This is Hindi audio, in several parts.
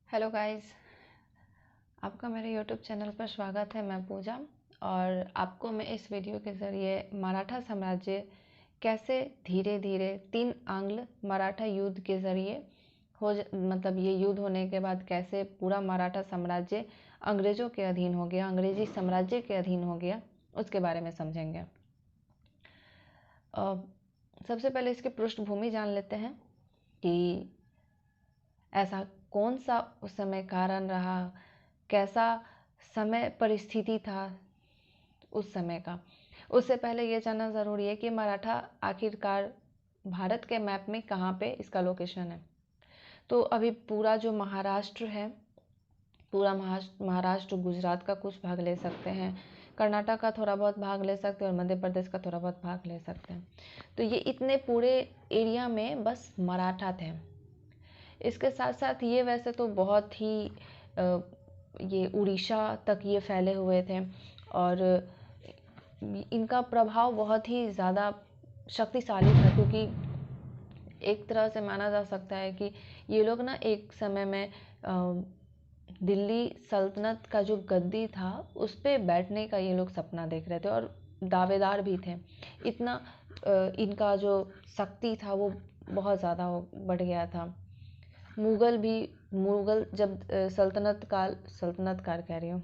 हेलो गाइस, आपका मेरे यूट्यूब चैनल पर स्वागत है। मैं पूजा और आपको मैं इस वीडियो के ज़रिए मराठा साम्राज्य कैसे धीरे धीरे 3 आंग्ल मराठा युद्ध के ज़रिए मतलब ये युद्ध होने के बाद कैसे पूरा मराठा साम्राज्य अंग्रेज़ों के अधीन हो गया, अंग्रेज़ी साम्राज्य के अधीन हो गया, उसके बारे में समझेंगे। सबसे पहले इसकी पृष्ठभूमि जान लेते हैं कि ऐसा कौन सा उस समय कारण रहा, कैसा समय परिस्थिति था उस समय का। उससे पहले ये जानना ज़रूरी है कि मराठा आखिरकार भारत के मैप में कहाँ पे इसका लोकेशन है। तो अभी पूरा जो महाराष्ट्र है, पूरा महाराष्ट्र गुजरात का कुछ भाग ले सकते हैं, कर्नाटक का थोड़ा बहुत भाग ले सकते हैं और मध्य प्रदेश का थोड़ा बहुत भाग ले सकते हैं। तो ये इतने पूरे एरिया में बस मराठा थे। इसके साथ साथ ये वैसे तो बहुत ही ये उड़ीसा तक ये फैले हुए थे और इनका प्रभाव बहुत ही ज़्यादा शक्तिशाली था, क्योंकि एक तरह से माना जा सकता है कि ये लोग ना एक समय में दिल्ली सल्तनत का जो गद्दी था उस पर बैठने का ये लोग सपना देख रहे थे और दावेदार भी थे। इतना इनका जो शक्ति था वो बहुत ज़्यादा बढ़ गया था। मुगल जब सल्तनत काल कह रही हूँ,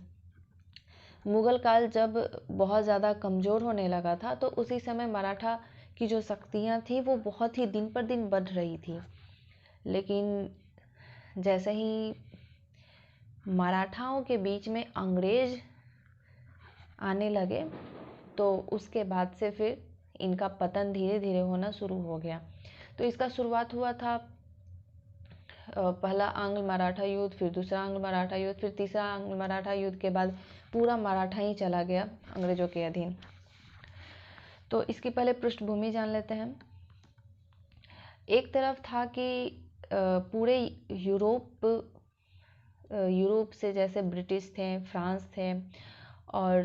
मुगल काल जब बहुत ज़्यादा कमज़ोर होने लगा था तो उसी समय मराठा की जो शक्तियाँ थी वो बहुत ही दिन पर दिन बढ़ रही थी। लेकिन जैसे ही मराठाओं के बीच में अंग्रेज आने लगे तो उसके बाद से फिर इनका पतन धीरे धीरे होना शुरू हो गया। तो इसका शुरुआत हुआ था पहला आंग्ल मराठा युद्ध, फिर दूसरा आंग्ल मराठा युद्ध, फिर तीसरा आंग्ल मराठा युद्ध के बाद पूरा मराठा ही चला गया अंग्रेजों के अधीन। तो इसकी पहले पृष्ठभूमि जान लेते हैं। एक तरफ था कि पूरे यूरोप से, जैसे ब्रिटिश थे, फ्रांस थे और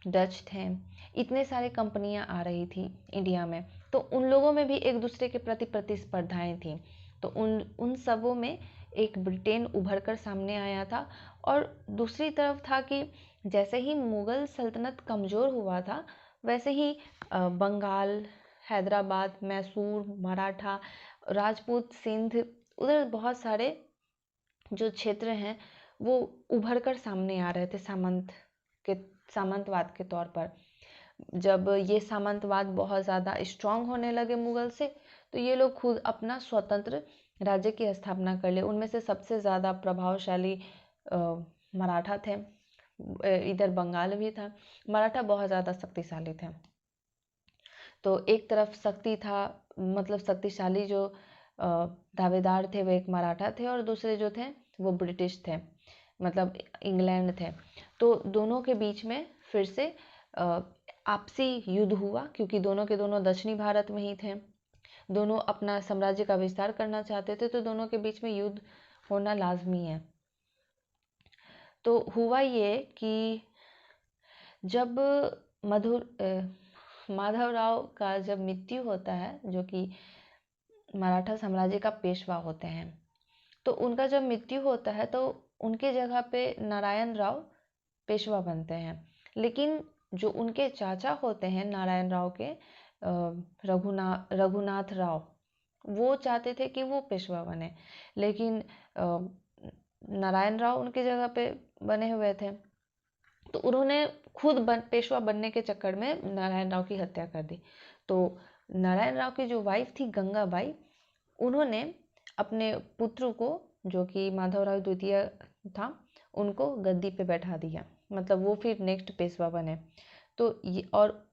डच थे, इतने सारे कंपनियां आ रही थी इंडिया में। तो उन लोगों में भी एक दूसरे के प्रति प्रतिस्पर्धाएं थी। तो उन सबों में एक ब्रिटेन उभर कर सामने आया था। और दूसरी तरफ था कि जैसे ही मुगल सल्तनत कमज़ोर हुआ था वैसे ही बंगाल, हैदराबाद, मैसूर, मराठा, राजपूत, सिंध, उधर बहुत सारे जो क्षेत्र हैं वो उभर कर सामने आ रहे थे सामंतवाद के तौर पर। जब ये सामंतवाद बहुत ज़्यादा स्ट्रांग होने लगे मुगल से, तो ये लोग खुद अपना स्वतंत्र राज्य की स्थापना कर ले। उनमें से सबसे ज़्यादा प्रभावशाली मराठा थे, इधर बंगाल भी था। मराठा बहुत ज़्यादा शक्तिशाली थे। तो एक तरफ शक्ति था, मतलब शक्तिशाली जो दावेदार थे वो एक मराठा थे और दूसरे जो थे वो ब्रिटिश थे, मतलब इंग्लैंड थे। तो दोनों के बीच में फिर से आपसी युद्ध हुआ, क्योंकि दोनों के दोनों दक्षिणी भारत में ही थे, दोनों अपना साम्राज्य का विस्तार करना चाहते थे, तो दोनों के बीच में युद्ध होना लाजमी है। तो हुआ ये कि जब माधवराव का जब मृत्यु होता है, जो कि मराठा साम्राज्य का पेशवा होते हैं, तो उनका जब मृत्यु होता है तो उनके जगह पे नारायण राव पेशवा बनते हैं। लेकिन जो उनके चाचा होते हैं नारायण राव के, रघुनाथ राव, वो चाहते थे कि वो पेशवा बने, लेकिन नारायण राव उनकी जगह पे बने हुए थे। तो उन्होंने खुद पेशवा बनने के चक्कर में नारायण राव की हत्या कर दी। तो नारायण राव की जो वाइफ थी गंगाबाई, उन्होंने अपने पुत्र को, जो कि माधवराव द्वितीय था, उनको गद्दी पे बैठा दिया, मतलब वो फिर नेक्स्ट पेशवा बने। तो ये और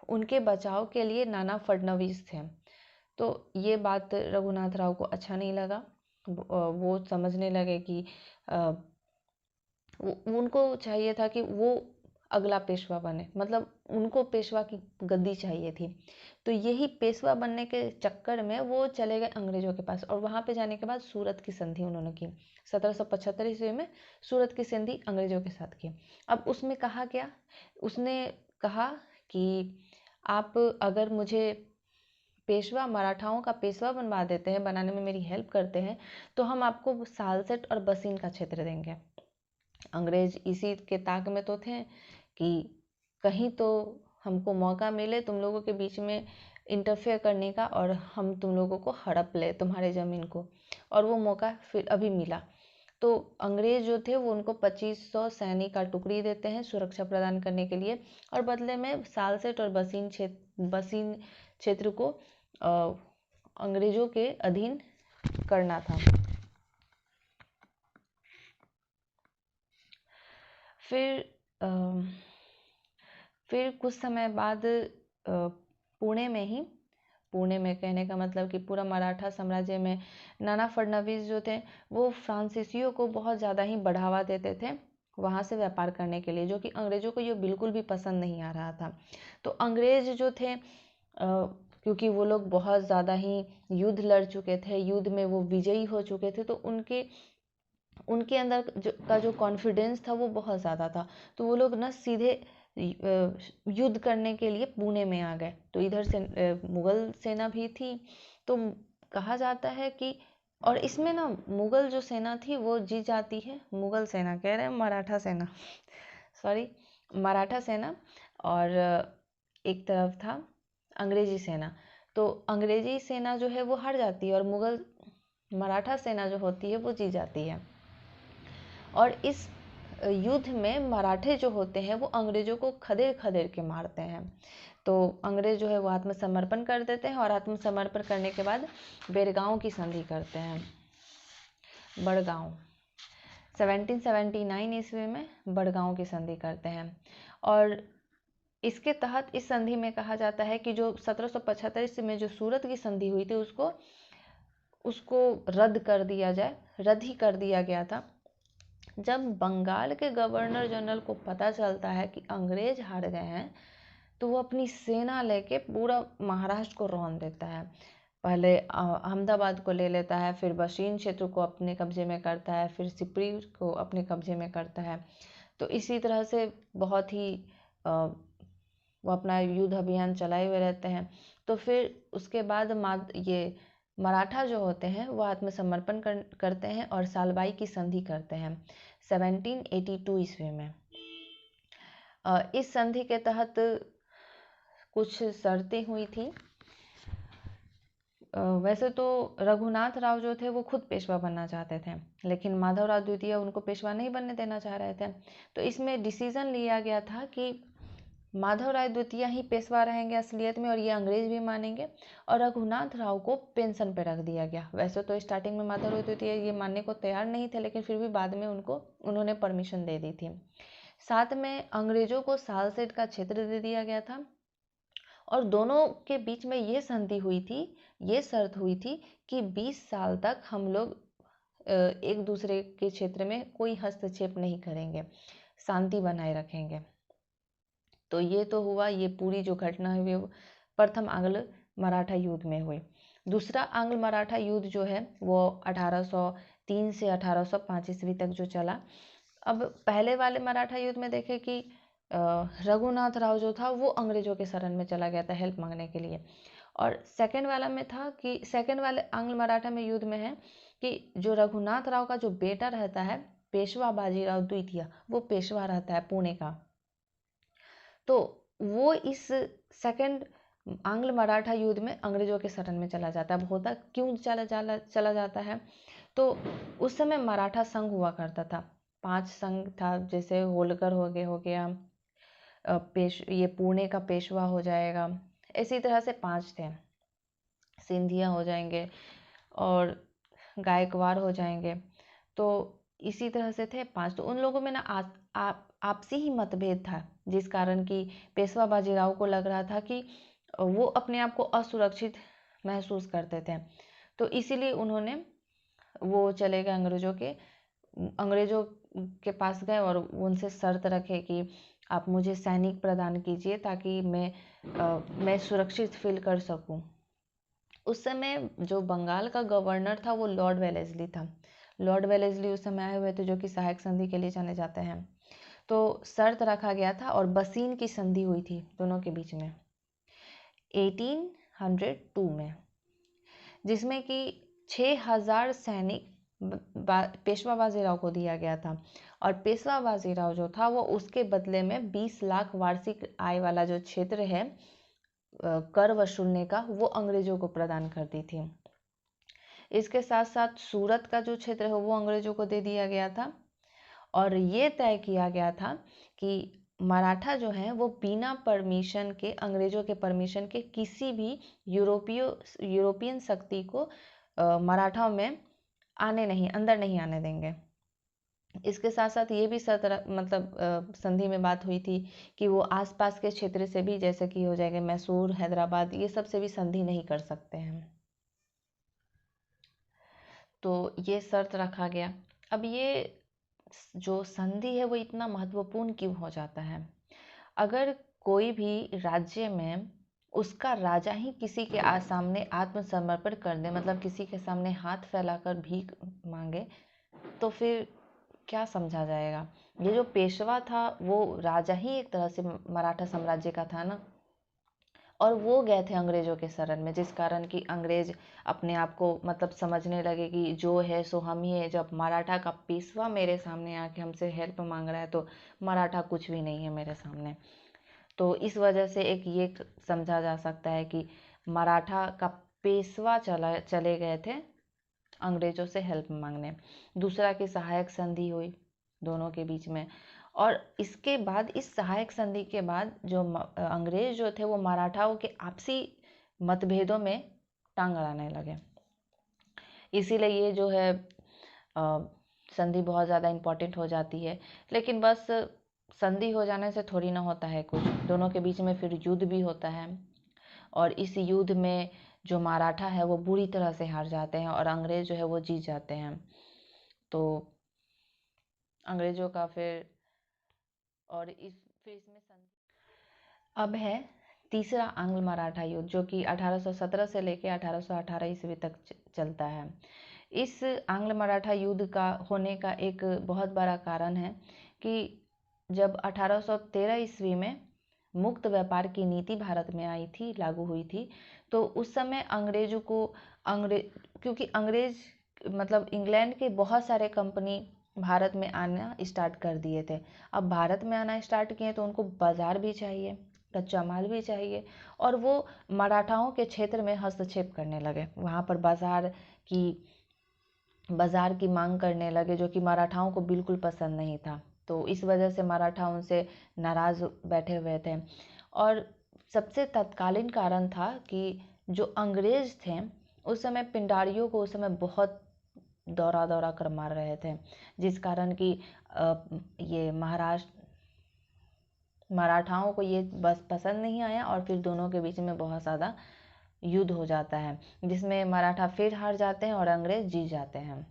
उनके बचाव के लिए नाना फडणवीस थे। तो ये बात रघुनाथ राव को अच्छा नहीं लगा। वो समझने लगे कि उनको चाहिए था कि वो अगला पेशवा बने, मतलब उनको पेशवा की गद्दी चाहिए थी। तो यही पेशवा बनने के चक्कर में वो चले गए अंग्रेजों के पास और वहाँ पे जाने के बाद सूरत की संधि उन्होंने की। 1775 ईस्वी में सूरत की संधि अंग्रेजों के साथ की। अब उसमें कहा क्या, उसने कहा कि आप अगर मुझे पेशवा मराठाओं का पेशवा बनवा देते हैं, बनाने में मेरी हेल्प करते हैं, तो हम आपको सालसेट और बसीन का क्षेत्र देंगे। अंग्रेज इसी के ताक में तो थे कि कहीं तो हमको मौका मिले तुम लोगों के बीच में इंटरफेयर करने का और हम तुम लोगों को हड़प ले तुम्हारे ज़मीन को, और वो मौका फिर अभी मिला। तो अंग्रेज जो थे वो उनको 2500 सैनिक का टुकड़ी देते हैं सुरक्षा प्रदान करने के लिए, और बदले में सालसेट और बसीन क्षेत्र को अंग्रेजों के अधीन करना था। फिर कुछ समय बाद पुणे में कहने का मतलब कि पूरा मराठा साम्राज्य में नाना फडणवीस जो थे वो फ्रांसीसियों को बहुत ज़्यादा ही बढ़ावा देते थे वहाँ से व्यापार करने के लिए, जो कि अंग्रेज़ों को ये बिल्कुल भी पसंद नहीं आ रहा था। तो अंग्रेज जो थे क्योंकि वो लोग बहुत ज़्यादा ही युद्ध लड़ चुके थे, युद्ध में वो विजयी हो चुके थे, तो उनके अंदर का जो कॉन्फिडेंस था वो बहुत ज़्यादा था। तो वो लोग ना सीधे युद्ध करने के लिए पुणे में आ गए। तो इधर से मुगल सेना भी थी, तो कहा जाता है कि, और इसमें ना मुगल जो सेना थी वो जीत जाती है, मुगल सेना कह रहे हैं मराठा सेना सॉरी मराठा सेना, और एक तरफ था अंग्रेजी सेना। तो अंग्रेजी सेना जो है वो हार जाती है और मराठा सेना जो होती है वो जीत जाती है। और इस युद्ध में मराठे जो होते हैं वो अंग्रेजों को खदेड़ खदेड़ के मारते हैं। तो अंग्रेज जो है वो आत्मसमर्पण कर देते हैं, और आत्मसमर्पण करने के बाद बेरगांव की संधि करते हैं, बड़गांव 1779 ईस्वी में बड़गांव की संधि करते हैं। और इसके तहत इस संधि में कहा जाता है कि जो 1775 ईस्वी में जो सूरत की संधि हुई थी उसको रद्द ही कर दिया गया था। जब बंगाल के गवर्नर जनरल को पता चलता है कि अंग्रेज हार गए हैं, तो वो अपनी सेना लेके पूरा महाराष्ट्र को रौंद देता है। पहले अहमदाबाद को ले लेता है, फिर बशीन क्षेत्र को अपने कब्जे में करता है, फिर सिपरी को अपने कब्जे में करता है। तो इसी तरह से बहुत ही वो अपना युद्ध अभियान चलाए हुए रहते हैं। तो फिर उसके बाद ये मराठा जो होते हैं वो आत्मसमर्पण करते हैं और सालबाई की संधि करते हैं 1782 ईस्वी में। इस संधि के तहत कुछ शर्तें हुई थी। वैसे तो रघुनाथ राव जो थे वो खुद पेशवा बनना चाहते थे, लेकिन माधवराव द्वितीय उनको पेशवा नहीं बनने देना चाह रहे थे। तो इसमें डिसीजन लिया गया था कि माधवराव द्वितीय ही पेशवा रहेंगे असलियत में, और ये अंग्रेज भी मानेंगे, और रघुनाथ राव को पेंशन पे रख दिया गया। वैसे तो स्टार्टिंग में माधवराव द्वितीय ये मानने को तैयार नहीं थे, लेकिन फिर भी बाद में उन्होंने परमिशन दे दी थी। साथ में अंग्रेजों को सालसेट का क्षेत्र दे दिया गया था, और दोनों के बीच में ये संधि हुई थी, ये शर्त हुई थी कि 20 साल तक हम लोग एक दूसरे के क्षेत्र में कोई हस्तक्षेप नहीं करेंगे, शांति बनाए रखेंगे। तो ये तो हुआ, ये पूरी जो घटना हुई प्रथम आंग्ल मराठा युद्ध में हुई। दूसरा आंग्ल मराठा युद्ध जो है वो 1803 से 1805 ईस्वी तक जो चला। अब पहले वाले मराठा युद्ध में देखे कि रघुनाथ राव जो था वो अंग्रेजों के शरण में चला गया था हेल्प मांगने के लिए, और सेकंड वाला में था कि सेकंड वाले आंग्ल मराठा में युद्ध में है कि जो रघुनाथ राव का जो बेटा रहता है पेशवा बाजीराव द्वितीय, वो पेशवा रहता है पुणे का। तो वो इस सेकंड आंग्ल मराठा युद्ध में अंग्रेजों के शरण में चला जाता है। अब होता क्यों चला जाता है, तो उस समय मराठा संघ हुआ करता था, 5 संघ था, जैसे होलकर हो गया, ये पुणे का पेशवा हो जाएगा, इसी तरह से 5 थे, सिंधिया हो जाएंगे और गायकवाड़ हो जाएंगे। तो इसी तरह से थे 5। तो उन लोगों में ना आपसी ही मतभेद था, जिस कारण कि पेशवा बाजीराव को लग रहा था कि वो अपने आप को असुरक्षित महसूस करते थे। तो इसीलिए वो चले गए अंग्रेजों के पास गए और उनसे शर्त रखे कि आप मुझे सैनिक प्रदान कीजिए ताकि मैं सुरक्षित फील कर सकूं। उस समय जो बंगाल का गवर्नर था वो लॉर्ड वेलेस्ली था। लॉर्ड वेलेस्ली उस समय आए हुए थे, जो कि सहायक संधि के लिए जाने जाते हैं। तो शर्त रखा गया था और बसीन की संधि हुई थी दोनों के बीच में 1602 में, जिसमें कि 6000 सैनिक पेशवा बाजीराव को दिया गया था। और पेशवा बाजीराव जो था वो उसके बदले में 20 लाख वार्षिक आय वाला जो क्षेत्र है कर वसूलने का, वो अंग्रेजों को प्रदान कर दी थी। इसके साथ साथ सूरत का जो क्षेत्र है वो अंग्रेजों को दे दिया गया था। और ये तय किया गया था कि मराठा जो है वो बिना परमिशन के, अंग्रेजों के परमिशन के, किसी भी यूरोपियन शक्ति को मराठाओं में अंदर नहीं आने देंगे। इसके साथ साथ ये भी संधि में बात हुई थी कि वो आसपास के क्षेत्र से भी, जैसे कि हो जाएगा मैसूर, हैदराबाद, ये सब से भी संधि नहीं कर सकते हैं। तो ये शर्त रखा गया। अब ये जो संधि है वो इतना महत्वपूर्ण क्यों हो जाता है? अगर कोई भी राज्य में उसका राजा ही किसी के सामने आत्मसमर्पण कर दे, मतलब किसी के सामने हाथ फैलाकर भीख मांगे, तो फिर क्या समझा जाएगा? ये जो पेशवा था वो राजा ही एक तरह से मराठा साम्राज्य का था ना, और वो गए थे अंग्रेजों के शरण में, जिस कारण कि अंग्रेज अपने आप को समझने लगे कि जो है सो हम ही है। जब मराठा का पेशवा मेरे सामने आके हमसे हेल्प मांग रहा है तो मराठा कुछ भी नहीं है मेरे सामने। तो इस वजह से एक ये समझा जा सकता है कि मराठा का पेशवा चले गए थे अंग्रेजों से हेल्प मांगने। दूसरा की सहायक संधि हुई दोनों के बीच में, और इसके बाद, इस सहायक संधि के बाद, जो अंग्रेज जो थे वो मराठाओं के आपसी मतभेदों में टांग अड़ाने लगे। इसीलिए ये जो है संधि बहुत ज़्यादा इम्पोर्टेंट हो जाती है। लेकिन बस संधि हो जाने से थोड़ी ना होता है कुछ, दोनों के बीच में फिर युद्ध भी होता है। और इस युद्ध में जो मराठा है वो बुरी तरह से हार जाते हैं और अंग्रेज जो है वो जीत जाते हैं। तो अंग्रेजों का फिर इसमें अब है तीसरा आंग्ल मराठा युद्ध, जो कि 1817 से लेकर 1818 ईस्वी तक चलता है। इस आंग्ल मराठा युद्ध का होने का एक बहुत बड़ा कारण है कि जब 1813 ईस्वी में मुक्त व्यापार की नीति भारत में आई थी, लागू हुई थी, तो उस समय क्योंकि अंग्रेज इंग्लैंड के बहुत सारे कंपनी भारत में आना स्टार्ट कर दिए थे। अब भारत में आना स्टार्ट किए तो उनको बाजार भी चाहिए, कच्चा माल भी चाहिए, और वो मराठाओं के क्षेत्र में हस्तक्षेप करने लगे। वहाँ पर बाजार की मांग करने लगे, जो कि मराठाओं को बिल्कुल पसंद नहीं था। तो इस वजह से मराठा उनसे नाराज बैठे हुए थे। और सबसे तत्कालीन कारण था कि जो अंग्रेज थे उस समय पिंडारियों को उस समय बहुत दौरा कर मार रहे थे, जिस कारण कि ये मराठाओं को ये बस पसंद नहीं आया, और फिर दोनों के बीच में बहुत ज़्यादा युद्ध हो जाता है, जिसमें मराठा फिर हार जाते हैं और अंग्रेज जीत जाते हैं।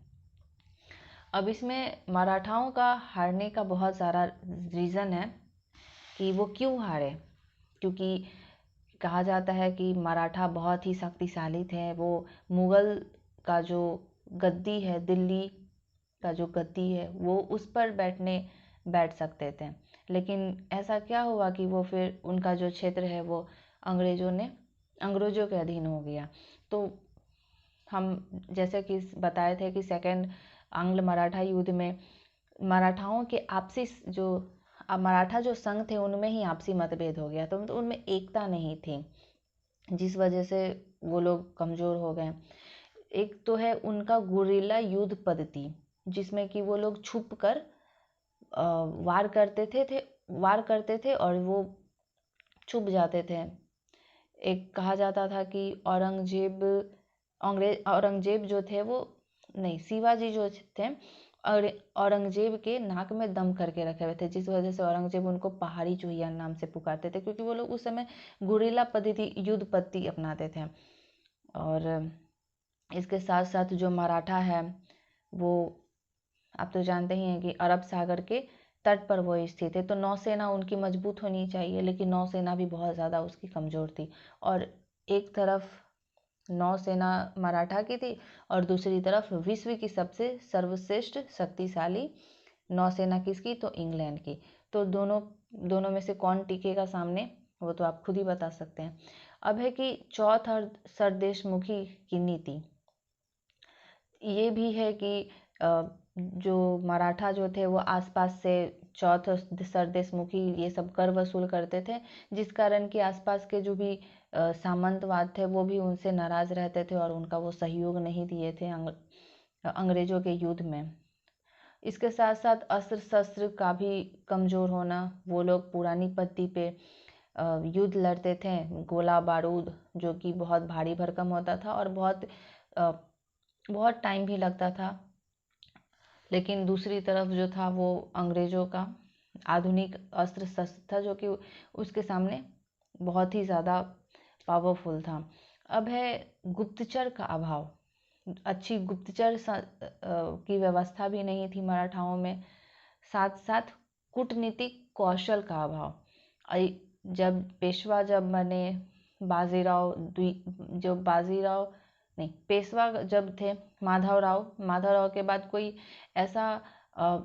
अब इसमें मराठाओं का हारने का बहुत सारा रीज़न है कि वो क्यों हारे। क्योंकि कहा जाता है कि मराठा बहुत ही शक्तिशाली थे। वो मुग़ल का जो गद्दी है, दिल्ली का जो गद्दी है, वो उस पर बैठ सकते थे। लेकिन ऐसा क्या हुआ कि वो फिर उनका जो क्षेत्र है वो अंग्रेजों के अधीन हो गया। तो हम जैसे कि बताए थे कि सेकेंड आंग्ल मराठा युद्ध में मराठाओं के आपसी जो मराठा जो संघ थे उनमें ही आपसी मतभेद हो गया, तो उनमें एकता नहीं थी, जिस वजह से वो लोग कमज़ोर हो गए। एक तो है उनका गुरिल्ला युद्ध पद्धति, जिसमें कि वो लोग छुप कर वार करते थे और वो छुप जाते थे। एक कहा जाता था कि औरंगजेब जो थे वो नहीं, शिवाजी जो थे और औरंगजेब के नाक में दम करके रखे हुए थे, जिस वजह से औरंगजेब उनको पहाड़ी चूहिया नाम से पुकारते थे, क्योंकि वो लोग उस समय गुरिल्ला पद्धति, युद्ध पद्धति अपनाते थे। और इसके साथ साथ जो मराठा है वो आप तो जानते ही हैं कि अरब सागर के तट पर वो स्थित है, तो नौसेना उनकी मजबूत होनी चाहिए, लेकिन नौसेना भी बहुत ज़्यादा उसकी कमज़ोर थी। और एक तरफ नौसेना मराठा की थी और दूसरी तरफ विश्व की सबसे सर्वश्रेष्ठ शक्तिशाली नौसेना किसकी? तो इंग्लैंड की। तो दोनों में से कौन टिकेगा सामने, वो तो आप खुद ही बता सकते हैं। अब है कि चौथ सरदेशमुखी की नीति। ये भी है कि जो मराठा जो थे वो आसपास से चौथ सरदेशमुखी ये सब कर वसूल करते थे, जिस कारण कि आसपास के जो भी सामंतवाद थे वो भी उनसे नाराज रहते थे और उनका वो सहयोग नहीं दिए थे अंग्रेजों के युद्ध में। इसके साथ साथ अस्त्र शस्त्र का भी कमज़ोर होना, वो लोग पुरानी पद्धति पे युद्ध लड़ते थे, गोला बारूद जो कि बहुत भारी भरकम होता था और बहुत टाइम भी लगता था। लेकिन दूसरी तरफ जो था वो अंग्रेज़ों का आधुनिक अस्त्र शस्त्र था जो कि उसके सामने बहुत ही ज़्यादा पावरफुल था। अब है गुप्तचर का अभाव। अच्छी गुप्तचर की व्यवस्था भी नहीं थी मराठाओं में, साथ साथ कूटनीतिक कौशल का अभाव। जब पेशवा जब बने, बाजीराव जो बाजीराव नहीं, पेशवा जब थे माधवराव के बाद कोई ऐसा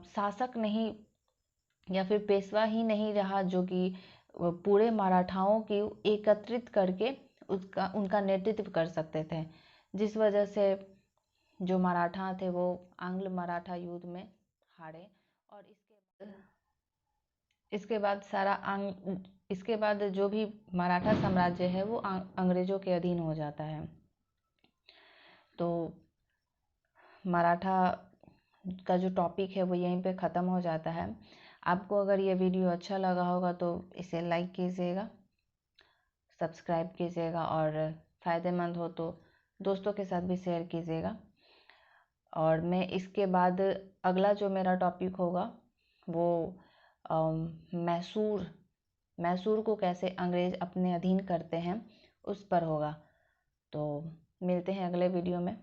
शासक नहीं या फिर पेशवा ही नहीं रहा जो कि पूरे मराठाओं की एकत्रित करके उनका नेतृत्व कर सकते थे, जिस वजह से जो मराठा थे वो आंग्ल मराठा युद्ध में हारे। और इसके बाद जो भी मराठा साम्राज्य है वो अंग्रेजों के अधीन हो जाता है। तो मराठा का जो टॉपिक है वो यहीं पे ख़त्म हो जाता है। आपको अगर ये वीडियो अच्छा लगा होगा तो इसे लाइक कीजिएगा, सब्सक्राइब कीजिएगा और फ़ायदेमंद हो तो दोस्तों के साथ भी शेयर कीजिएगा। और मैं इसके बाद अगला जो मेरा टॉपिक होगा वो मैसूर को कैसे अंग्रेज अपने अधीन करते हैं उस पर होगा। तो मिलते हैं अगले वीडियो में।